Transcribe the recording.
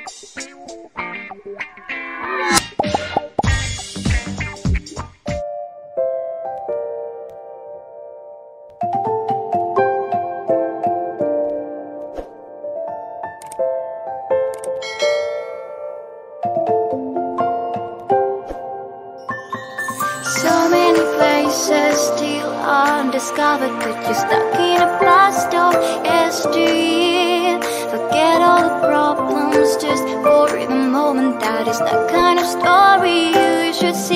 So many places still undiscovered, but you're stuck in a blast of yesteryear. Forget all the problems just for the moment. That is the kind of story you should see.